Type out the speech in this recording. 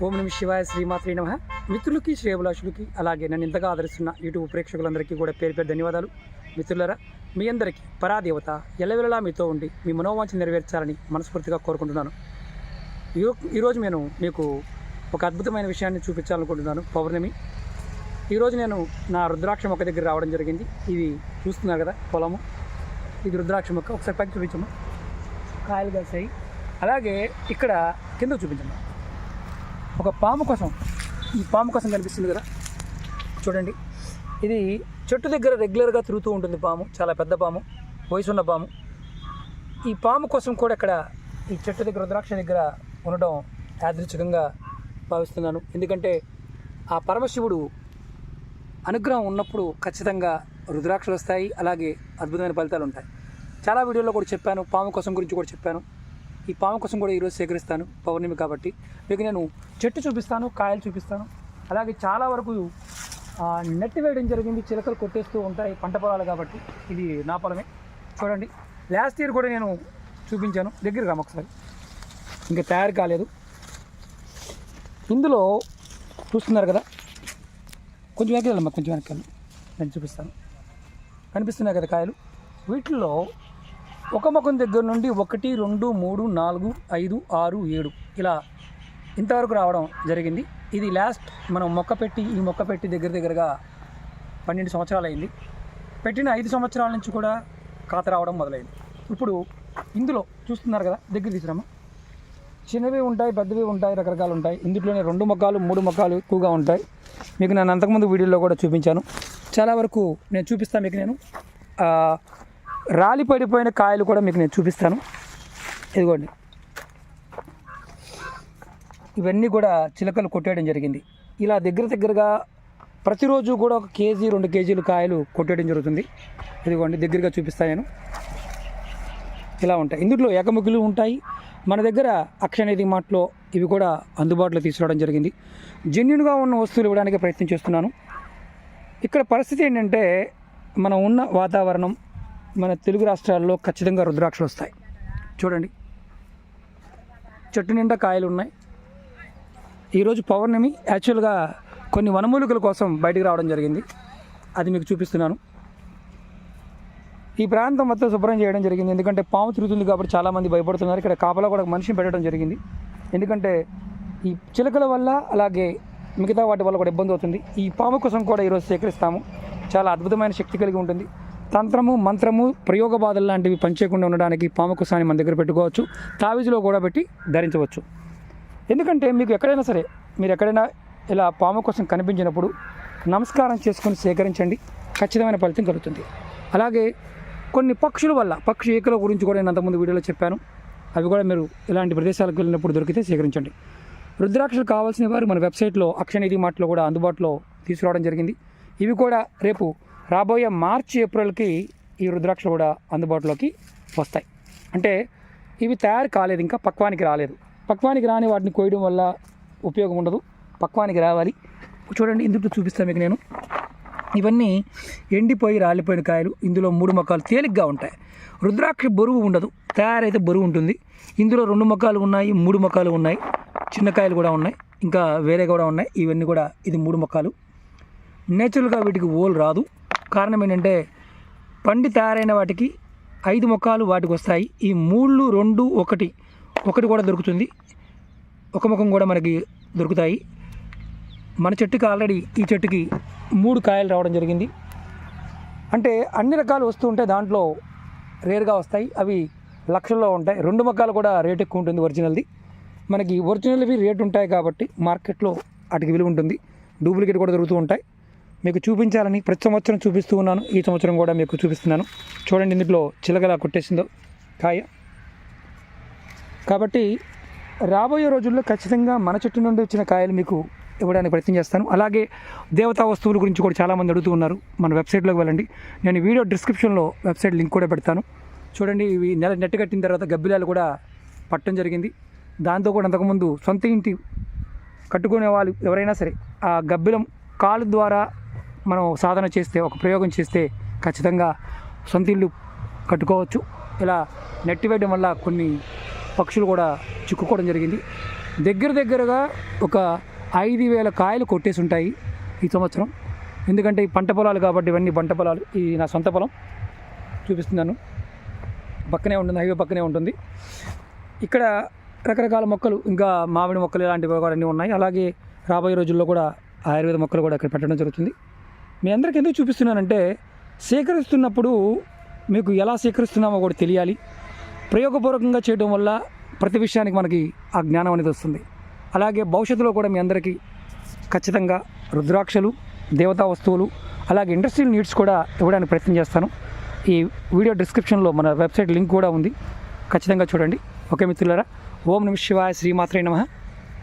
ఓం నమ శివాయ, శ్రీమాత్రే నమః. మిత్రులకి, శ్రేయభిలాషులకి, అలాగే నన్ను ఇంతగా ఆదరిస్తున్న యూట్యూబ్ ప్రేక్షకులందరికీ కూడా పేరు పేరు ధన్యవాదాలు. మిత్రులారా, మీ అందరికీ పరాదేవత ఎల్లవెల్లలా మీతో ఉండి మీ మనోవాంఛ నెరవేర్చాలని మనస్ఫూర్తిగా కోరుకుంటున్నాను. ఈరోజు నేను మీకు ఒక అద్భుతమైన విషయాన్ని చూపించాలనుకుంటున్నాను. పౌర్ణమి. ఈరోజు నేను నా రుద్రాక్ష మొక్క దగ్గర రావడం జరిగింది. ఇది చూస్తున్నారు కదా, పొలము. ఇది రుద్రాక్ష మొక్క. ఒకసారి పైకి చూపించమ్మా. కాయలు కాసాయి. అలాగే ఇక్కడ కింద చూపించమ్మా. ఒక పాము కోసం, ఈ పాము కోసం కనిపిస్తుంది కదా, చూడండి. ఇది చెట్టు దగ్గర రెగ్యులర్గా తిరుగుతూ ఉంటుంది పాము. చాలా పెద్ద పాము, వయసున్న పాము. ఈ పాము కోసం కూడా ఇక్కడ ఈ చెట్టు దగ్గర, రుద్రాక్ష దగ్గర ఉండడం యాదృచ్ఛికంగా భావిస్తున్నాను. ఎందుకంటే ఆ పరమశివుడు అనుగ్రహం ఉన్నప్పుడు ఖచ్చితంగా రుద్రాక్షలు వస్తాయి, అలాగే అద్భుతమైన ఫలితాలు ఉంటాయి. చాలా వీడియోలో కూడా చెప్పాను, పాము కోసం గురించి కూడా చెప్పాను. ఈ పాము కోసం కూడా ఈరోజు సేకరిస్తాను, పౌర్ణమి కాబట్టి. మీకు నేను చెట్టు చూపిస్తాను, కాయలు చూపిస్తాను. అలాగే చాలా వరకు నెట్టి వేయడం జరిగింది. చిలకలు కొట్టేస్తూ ఉంటాయి, పంట పొలాలు కాబట్టి. ఇది నా పొలమే, చూడండి. లాస్ట్ ఇయర్ కూడా నేను చూపించాను. దగ్గరగా ఒకసారి, ఇంకా తయారు కాలేదు. ఇందులో చూస్తున్నారు కదా, కొంచెం వెనక్కి వెళ్ళమ్మా, కొంచెం వెనక్కి వెళ్ళి నేను చూపిస్తాను. కనిపిస్తున్నాయి కదా కాయలు. వీటిల్లో ఒక మొక్కం దగ్గర నుండి 1, 2, 3, 4, 5, 6, 7 ఇలా ఇంతవరకు రావడం జరిగింది. ఇది లాస్ట్ మనం ఈ మొక్క పెట్టి దగ్గరగా 12 సంవత్సరాలు అయింది. పెట్టిన 5 సంవత్సరాల నుంచి కూడా కాత రావడం మొదలైంది. ఇప్పుడు ఇందులో చూస్తున్నారు కదా, దగ్గర తీసుకురామా. చిన్నవి ఉంటాయి, పెద్దవి ఉంటాయి, రకరకాలు ఉంటాయి. ఇందులోనే 2 మొక్కలు 3 మొక్కలు ఎక్కువగా ఉంటాయి. మీకు నేను అంతకుముందు వీడియోలో కూడా చూపించాను. చాలా వరకు నేను చూపిస్తాను మీకు. నేను రాలి పడిపోయిన కాయలు కూడా మీకు నేను చూపిస్తాను. ఇదిగోండి, ఇవన్నీ కూడా చిలకలు కొట్టేయడం జరిగింది. ఇలా దగ్గరగా ప్రతిరోజు కూడా 1 కేజీ 2 కేజీలు కాయలు కొట్టేయడం జరుగుతుంది. ఇదిగోండి, దగ్గరగా చూపిస్తాను నేను. ఇలా ఉంటాయి. ఇందులో ఏకముఖులు ఉంటాయి. మన దగ్గర అక్షయనిధి మార్ట్లో ఇవి కూడా అందుబాటులో తీసుకురావడం జరిగింది. జెన్యూన్గా ఉన్న వస్తువులు ఇవ్వడానికి ప్రయత్నం చేస్తున్నాను. ఇక్కడ పరిస్థితి ఏంటంటే, మనం ఉన్న వాతావరణం, మన తెలుగు రాష్ట్రాల్లో ఖచ్చితంగా రుద్రాక్షలు వస్తాయి. చూడండి, చెట్టు నిండా కాయలు ఉన్నాయి. ఈరోజు పౌర్ణమి. యాక్చువల్గా కొన్ని వనమూలికల కోసం బయటికి రావడం జరిగింది. అది మీకు చూపిస్తున్నాను. ఈ ప్రాంతం మొత్తం శుభ్రం చేయడం జరిగింది. ఎందుకంటే పాము తిరుగుతుంది కాబట్టి చాలామంది భయపడుతున్నారు. ఇక్కడ కాపలా కూడా మనిషిని పెట్టడం జరిగింది. ఎందుకంటే ఈ చిలకల వల్ల, అలాగే మిగతా వాటి వల్ల కూడా ఇబ్బంది అవుతుంది. ఈ పాము కోసం కూడా ఈరోజు సేకరిస్తాము. చాలా అద్భుతమైన శక్తి కలిగి ఉంటుంది. తంత్రము, మంత్రము, ప్రయోగ బాధలు లాంటివి పనిచేయకుండా ఉండడానికి పాము కుసాన్ని మన దగ్గర పెట్టుకోవచ్చు. తావిజులో కూడా పెట్టి ధరించవచ్చు. ఎందుకంటే మీకు ఎక్కడైనా సరే, మీరు ఎక్కడైనా ఇలా పాము కోసం కనిపించినప్పుడు నమస్కారం చేసుకొని సేకరించండి, ఖచ్చితమైన ఫలితం కలుగుతుంది. అలాగే కొన్ని పక్షుల వల్ల, పక్షి ఏకల గురించి కూడా నేను అంతకుముందు వీడియోలో చెప్పాను. అవి కూడా మీరు ఇలాంటి ప్రదేశాలకు వెళ్ళినప్పుడు దొరికితే సేకరించండి. రుద్రాక్షలు కావాల్సిన వారు మన వెబ్సైట్లో అక్షయనిధి మార్ట్లో కూడా అందుబాటులో తీసుకురావడం జరిగింది. ఇవి కూడా రేపు రాబోయే మార్చి, ఏప్రిల్కి ఈ రుద్రాక్షలు కూడా అందుబాటులోకి వస్తాయి. అంటే ఇవి తయారు కాలేదు, ఇంకా పక్వానికి రాలేదు. పక్వానికి రాని వాటిని కోయడం వల్ల ఉపయోగం ఉండదు. పక్వానికి రావాలి. చూడండి, ఇందులో చూపిస్తాను మీకు నేను. ఇవన్నీ ఎండిపోయి రాలిపోయిన కాయలు. ఇందులో 3 మొక్కలు తేలిగ్గా ఉంటాయి. రుద్రాక్ష బరువు ఉండదు, తయారైతే బరువు ఉంటుంది. ఇందులో 2 మొక్కలు ఉన్నాయి, 3 మొక్కలు ఉన్నాయి, చిన్న కాయలు కూడా ఉన్నాయి, ఇంకా వేరే కూడా ఉన్నాయి. ఇవన్నీ కూడా, ఇది 3 మొక్కలు. నేచురల్గా వీటికి ఓల్ రాదు. కారణం ఏంటంటే, పండి తయారైన వాటికి 5 మొక్కలు వాటికి వస్తాయి. ఈ 3, 2, 1 కూడా దొరుకుతుంది. ఒక ముఖం కూడా మనకి దొరుకుతాయి. మన చెట్టుకి ఆల్రెడీ ఈ చెట్టుకి 3 కాయలు రావడం జరిగింది. అంటే అన్ని రకాలు వస్తూ ఉంటాయి, దాంట్లో రేర్గా వస్తాయి. అవి లక్షల్లో ఉంటాయి. 2 మొక్కలు కూడా రేట్ ఎక్కువ ఉంటుంది ఒరిజినల్ది. మనకి ఒరిజినల్వి రేటు ఉంటాయి కాబట్టి మార్కెట్లో వాటికి విలువ ఉంటుంది. డూప్లికేట్ కూడా దొరుకుతూ ఉంటాయి. మీకు చూపించాలని ప్రతి సంవత్సరం చూపిస్తూ ఉన్నాను. ఈ సంవత్సరం కూడా మీకు చూపిస్తున్నాను. చూడండి, ఇందులో చిలకలా కొట్టేసిందో కాయ. కాబట్టి రాబోయే రోజుల్లో ఖచ్చితంగా మన చెట్టు నుండి వచ్చిన కాయలు మీకు ఇవ్వడానికి ప్రయత్నం చేస్తాను. అలాగే దేవతా వస్తువుల గురించి కూడా చాలామంది అడుగుతూ ఉన్నారు. మన వెబ్సైట్లోకి వెళ్ళండి. నేను వీడియో డిస్క్రిప్షన్లో వెబ్సైట్ లింక్ కూడా పెడతాను. చూడండి, ఇవి నెట్ కట్టిన తర్వాత గబ్బిలాలు కూడా పట్టడం జరిగింది. దాంతో కూడా అంతకుముందు సొంత ఇంటి కట్టుకునే వాళ్ళు ఎవరైనా సరే ఆ గబ్బిలం కాలు ద్వారా మనం సాధన చేస్తే, ఒక ప్రయోగం చేస్తే ఖచ్చితంగా సొంత ఇల్లు కట్టుకోవచ్చు. ఇలా నెట్టి వేయడం వల్ల కొన్ని పక్షులు కూడా చిక్కుకోవడం జరిగింది. దగ్గరగా ఒక 5,000 కాయలు కొట్టేసి ఉంటాయి ఈ సంవత్సరం. ఎందుకంటే ఈ పంట పొలాలు కాబట్టి, ఇవన్నీ పంట పొలాలు. ఈ నా సొంత పొలం చూపిస్తున్నాను, పక్కనే ఉంటుంది, హైవే పక్కనే ఉంటుంది. ఇక్కడ రకరకాల మొక్కలు, ఇంకా మామిడి మొక్కలు ఇలాంటివి కూడా అన్నీ ఉన్నాయి. అలాగే రాబోయే రోజుల్లో కూడా ఆయుర్వేద మొక్కలు కూడా ఇక్కడ పెట్టడం జరుగుతుంది. మీ అందరికీ ఎందుకు చూపిస్తున్నానంటే, సేకరిస్తున్నప్పుడు మీకు ఎలా సేకరిస్తున్నామో కూడా తెలియాలి. ప్రయోగపూర్వకంగా చేయడం వల్ల ప్రతి విషయానికి మనకి ఆ జ్ఞానం అనేది వస్తుంది. అలాగే భవిష్యత్తులో కూడా మీ అందరికీ ఖచ్చితంగా రుద్రాక్షలు, దేవతా వస్తువులు, అలాగే ఇండస్ట్రియల్ నీడ్స్ కూడా ఇవ్వడానికి ప్రయత్నం చేస్తాను. ఈ వీడియో డిస్క్రిప్షన్లో మన వెబ్సైట్ లింక్ కూడా ఉంది, ఖచ్చితంగా చూడండి. ఓకే మిత్రులారా, ఓం నమః శివాయ, శ్రీమాత్రే నమః.